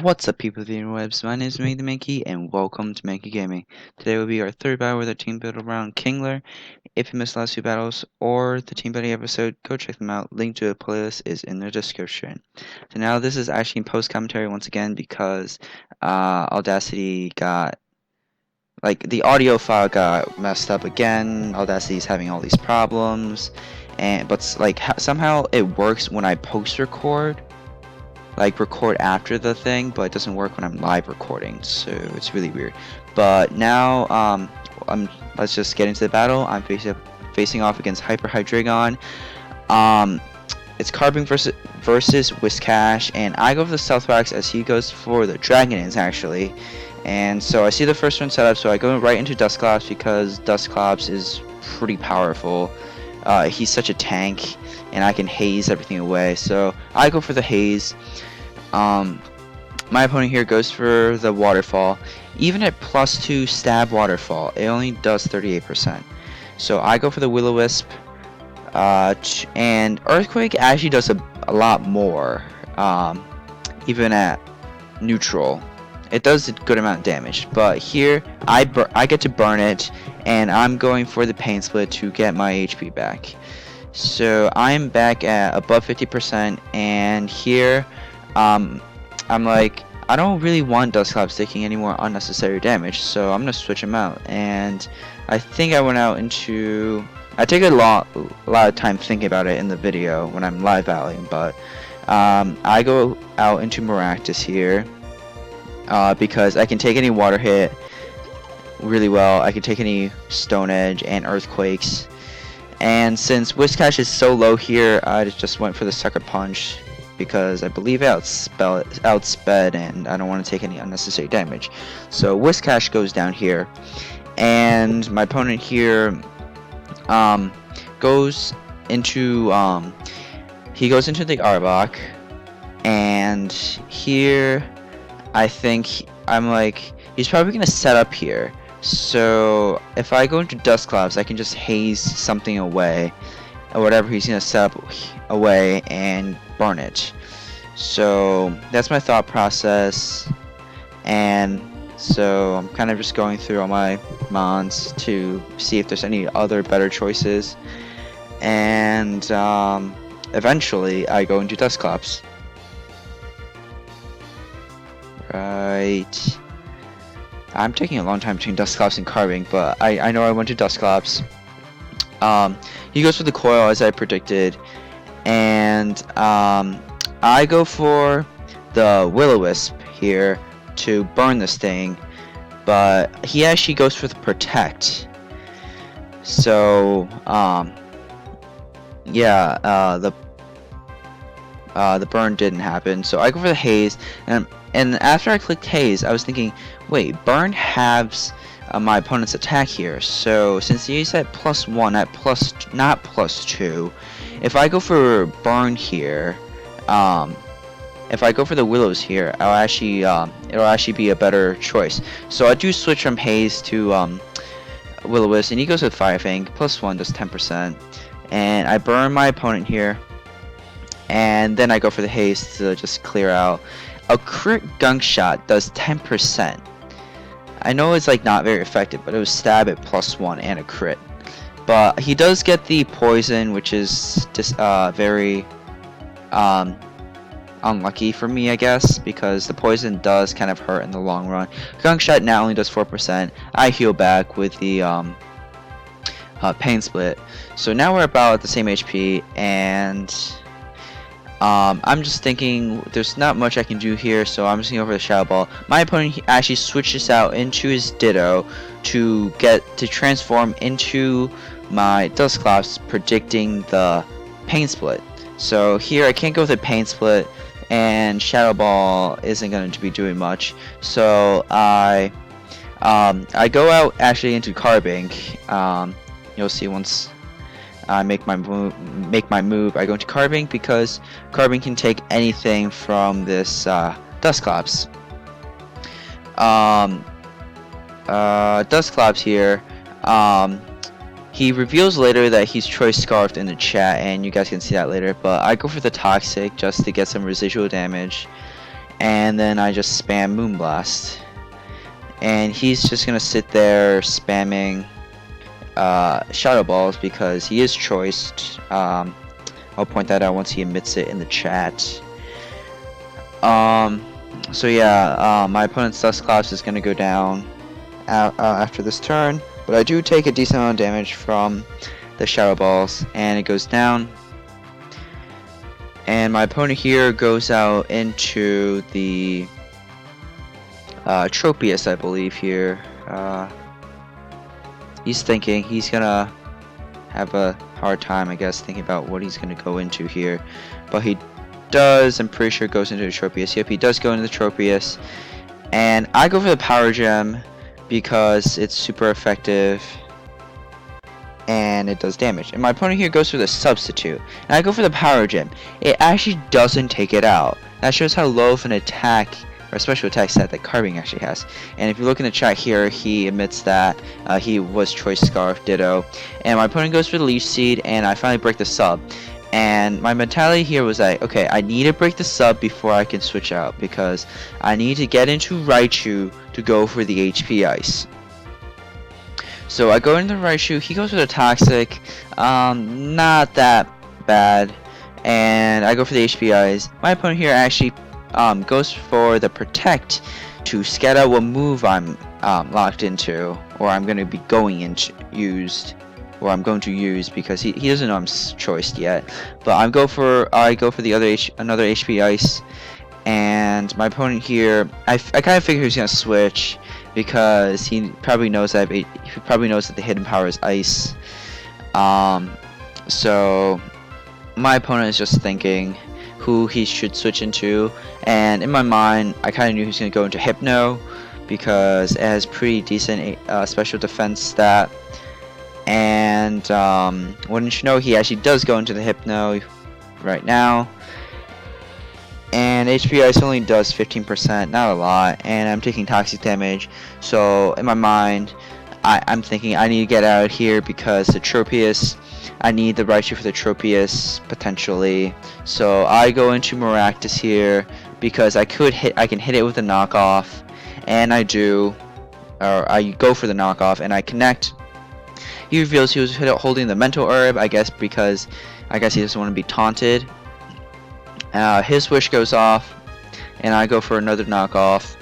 What's up, people of the interwebs? My name is Mankey, and welcome to Mankey Gaming. Today will be our third battle with our team built around Kingler. If you missed the last two battles or the team building episode, go check them out. Link to a playlist is in the description. So now this is actually in post commentary once again because Audacity got the audio file got messed up again. Audacity is having all these problems, but somehow it works when I post record. Record after the thing, but it doesn't work when I'm live recording, so it's really weird. But now let's just get into the battle. I'm facing off against Hyper Hydreigon. It's Carbing versus Whiscash, and I go for the Stealth Wax as he goes for the Dragonins actually. And so I see the first one set up, so I go right into Dusclops because Dusclops is pretty powerful. He's such a tank, and I can haze everything away. So I go for the haze. My opponent here goes for the waterfall. Even at +2 stab waterfall, it only does 38%. So I go for the Will-O-Wisp, and Earthquake actually does a lot more, even at neutral. It does a good amount of damage, but here I get to burn it, and I'm going for the Pain Split to get my HP back. So I'm back at above 50%, and here I'm like, I don't really want Dusclops taking any more unnecessary damage, so I'm gonna switch him out. And I think I went out into, I take a lot of time thinking about it in the video when I'm live battling, but I go out into Maractus here. Because I can take any water hit really well. I can take any Stone Edge and Earthquakes. And since Whiscash is so low here, I just went for the Sucker Punch because I believe it outsped, and I don't want to take any unnecessary damage. So Whiscash goes down here, and my opponent here goes into the Arbok, and here I think he's probably gonna set up here. So if I go into Dusclops, I can just haze something away, or whatever he's gonna set up away, and burn it. So that's my thought process, and so I'm kind of just going through all my mons to see if there's any other better choices, and eventually I go into Dusclops. Right. I'm taking a long time between Dusclops and Carving, but I know I went to Dusclops. He goes for the Coil as I predicted, and I go for the Will-O-Wisp here to burn this thing, but he actually goes for the Protect. So yeah, the burn didn't happen, so I go for the Haze, and after I clicked Haze, I was thinking, wait, burn halves my opponent's attack here. So since he's at +1 at not +2, if I go for burn here, if I go for the Willows here, it'll actually be a better choice. So I do switch from Haze to Will-O-Wisp, and he goes with Fire Fang. +1 does 10%, and I burn my opponent here, and then I go for the Haze to just clear out. A crit gunk shot does 10%. I know it's not very effective, but it was stab at +1 and a crit. But he does get the poison, which is just very unlucky for me, I guess, because the poison does kind of hurt in the long run. Gunk shot now only does 4%. I heal back with the Pain Split. So now we're about at the same HP, and I'm just thinking there's not much I can do here, so I'm just going to go for the Shadow Ball. My opponent actually switches out into his Ditto to transform into my Dusclops, predicting the Pain Split. So here I can't go with a Pain Split, and Shadow Ball isn't going to be doing much. So I go out actually into Carbing. You'll see once I make my move, I go into Carbing because Carbing can take anything from this Dusclops. Dusclops here, he reveals later that he's Choice Scarfed in the chat, and you guys can see that later, but I go for the Toxic just to get some residual damage, and then I just spam Moonblast. And he's just gonna sit there spamming Shadow Balls because he is choiced. I'll point that out once he admits it in the chat. So yeah, my opponent's Dusclops is gonna go down after this turn, but I do take a decent amount of damage from the Shadow Balls, and it goes down. And my opponent here goes out into the Tropius, I believe here. He's thinking he's gonna have a hard time, I guess, thinking about what he's gonna go into here, but he does. I'm pretty sure goes into the Tropius. Yep, he does go into the Tropius, and I go for the Power Gem because it's super effective and it does damage. And my opponent here goes for the Substitute, and I go for the Power Gem. It actually doesn't take it out. That shows how low of an attack or special attack stat that Carbing actually has. And if you look in the chat here, he admits that he was Choice Scarf, ditto. And my opponent goes for the Leaf Seed, and I finally break the sub. And my mentality here was like, okay, I need to break the sub before I can switch out, because I need to get into Raichu to go for the HP Ice. So I go into Raichu, he goes for the Toxic, not that bad, and I go for the HP Ice. My opponent here actually goes for the Protect to scout out what move I'm locked into, or I'm going to be going into or I'm going to use, because he doesn't know I'm choiced yet. But I go for the another HP Ice, and my opponent here, I kind of figure he's gonna switch because he probably knows that the hidden power is Ice. So my opponent is just thinking who he should switch into, and in my mind, I kind of knew he was gonna go into Hypno because it has pretty decent special defense stat. And wouldn't you know, he actually does go into the Hypno right now, and HP Ice only does 15%, not a lot, and I'm taking toxic damage. So in my mind, I'm thinking I need to get out of here because the Tropius, I need the Raichu for the Tropius potentially. So I go into Maractus here because I can hit it with a knockoff, and I do, or I go for the knockoff and I connect. He reveals he was holding the Mental Herb, I guess because he doesn't want to be taunted. His wish goes off, and I go for another knockoff.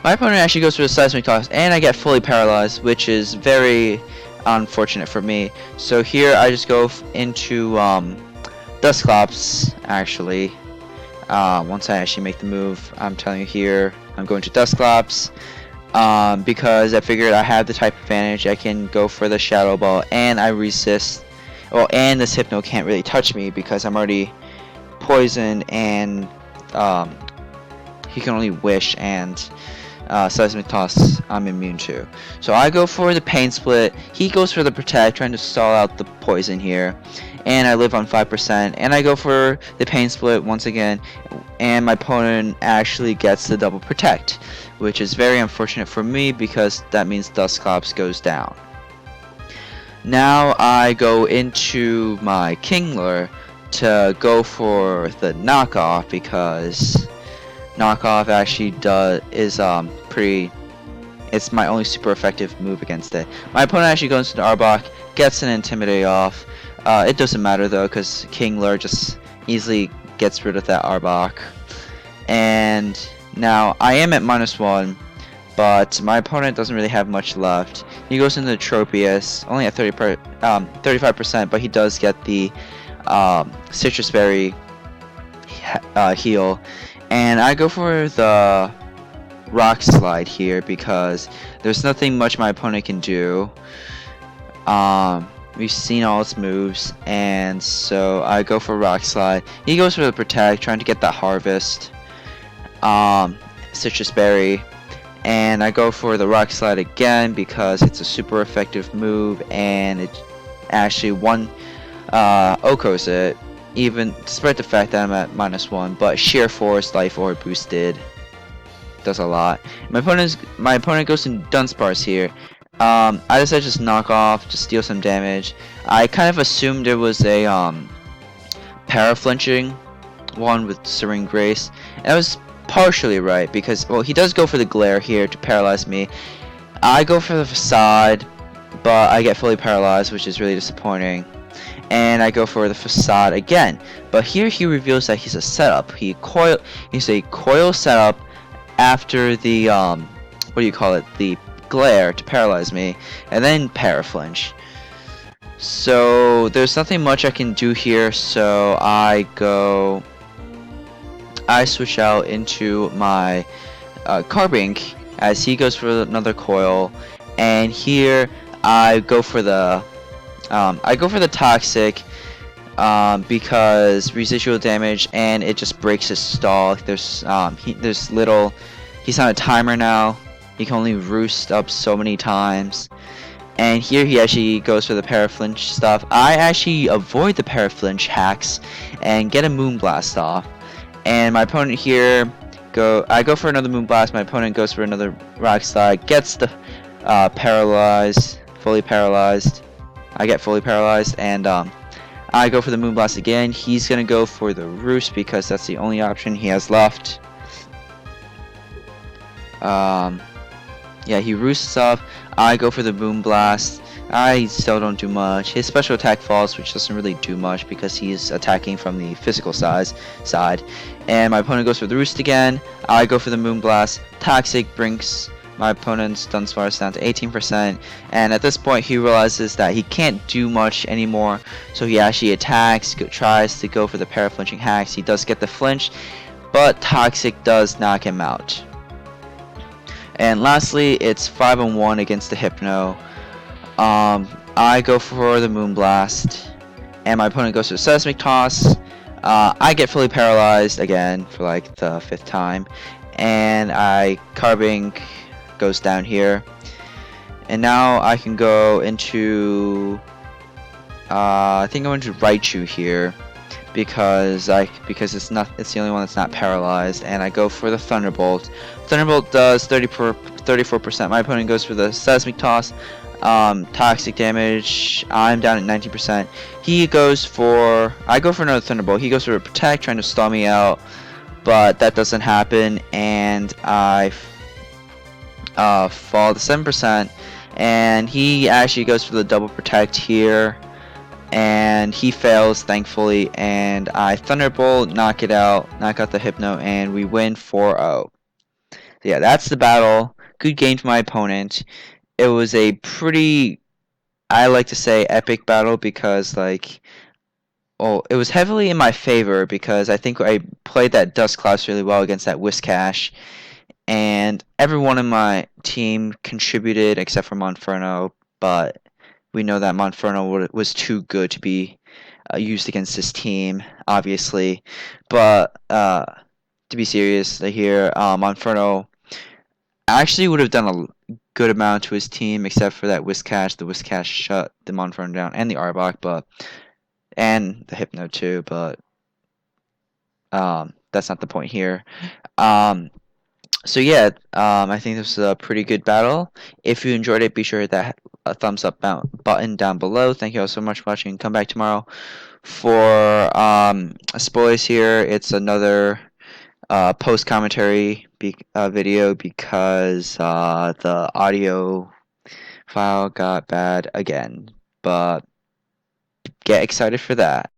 My opponent actually goes for the Seismic Toss, and I get fully paralyzed, which is very unfortunate for me. So here I just go into Dusclops, actually. Once I actually make the move, I'm telling you here, I'm going to Dusclops. Because I figured I have the type advantage, I can go for the Shadow Ball, and I resist. Well, and this Hypno can't really touch me because I'm already poisoned, and he can only wish, and Seismic Toss I'm immune to. So I go for the Pain Split, he goes for the Protect, trying to stall out the poison here, and I live on 5%, and I go for the Pain Split once again, and my opponent actually gets the double Protect, which is very unfortunate for me because that means Dusclops goes down. Now I go into my Kingler to go for the knockoff, because knockoff actually it's my only super effective move against it. My opponent actually goes into the Arbok, gets an Intimidate off. It doesn't matter though, because Kingler just easily gets rid of that Arbok. And now I am at -1, but my opponent doesn't really have much left. He goes into the Tropius, only at 35%, but he does get the Citrus Berry heal. And I go for the Rock Slide here because there's nothing much my opponent can do. We've seen all its moves, and so I go for Rock Slide. He goes for the Protect, trying to get that Harvest. Citrus Berry, and I go for the Rock Slide again because it's a super effective move, and it actually Okos it, even despite the fact that I'm at -1. But Sheer Force Life Orb boosted does a lot. My opponent goes in Dunsparce here. I decided to just knock off, just deal some damage. I kind of assumed there was a para flinching one with Serene Grace, And that was partially right because, well, he does go for the glare here to paralyze me. I go for the facade, but I get fully paralyzed, which is really disappointing. And I go for the facade again, but here he reveals that he's a setup. He's a coil setup after the what do you call it? The glare to paralyze me, and then paraflinch. So there's nothing much I can do here. So I switch out into my Carbink as he goes for another coil, and here I go for the toxic because residual damage, and it just breaks his stall. He's on a timer now. He can only roost up so many times. And here he actually goes for the paraflinch stuff. I actually avoid the paraflinch hacks and get a moonblast off. And my opponent here I go for another moonblast. My opponent goes for another rock slide, gets the fully paralyzed. I get fully paralyzed, and I go for the moonblast again. He's gonna go for the roost because that's the only option he has left. Yeah, he roosts up. I go for the moonblast. I still don't do much. His special attack falls, which doesn't really do much because he's attacking from the physical side. And my opponent goes for the roost again. I go for the moonblast. Toxic brings my opponent's Dunsparce down to 18%, and at this point he realizes that he can't do much anymore, so he actually attacks, tries to go for the paraflinching hacks. He does get the flinch, but Toxic does knock him out. And lastly, it's 5-on-1 against the Hypno. I go for the Moonblast, and my opponent goes for the Seismic Toss. I get fully paralyzed again for like the 5th time, and Carbink goes down here. And now I can go into I think I'm going to Raichu here because it's the only one that's not paralyzed, and I go for the Thunderbolt. Thunderbolt does 34%. My opponent goes for the Seismic Toss. Toxic damage. I'm down at 19%. I go for another Thunderbolt. He goes for a Protect, trying to stall me out, but that doesn't happen, and I fall to 7%. And he actually goes for the double Protect here, and he fails, thankfully, and I Thunderbolt, knock out the Hypno, and we win 4-0. So yeah, that's the battle. Good game to my opponent. It was a pretty, I like to say, epic battle because, like, it was heavily in my favor because I think I played that Dusclops really well against that Whiscash, and everyone in my team contributed except for Monferno, but we know that Monferno was too good to be used against this team, obviously. But to be serious here, Monferno actually would have done a good amount to his team, except for that Whiscash. The Whiscash shut the Monferno down, and the Arbok, and the Hypno too. But that's not the point here. So yeah, I think this was a pretty good battle. If you enjoyed it, be sure to hit that thumbs up button down below. Thank you all so much for watching. Come back tomorrow for spoilers here. It's another post commentary video because the audio file got bad again. But get excited for that.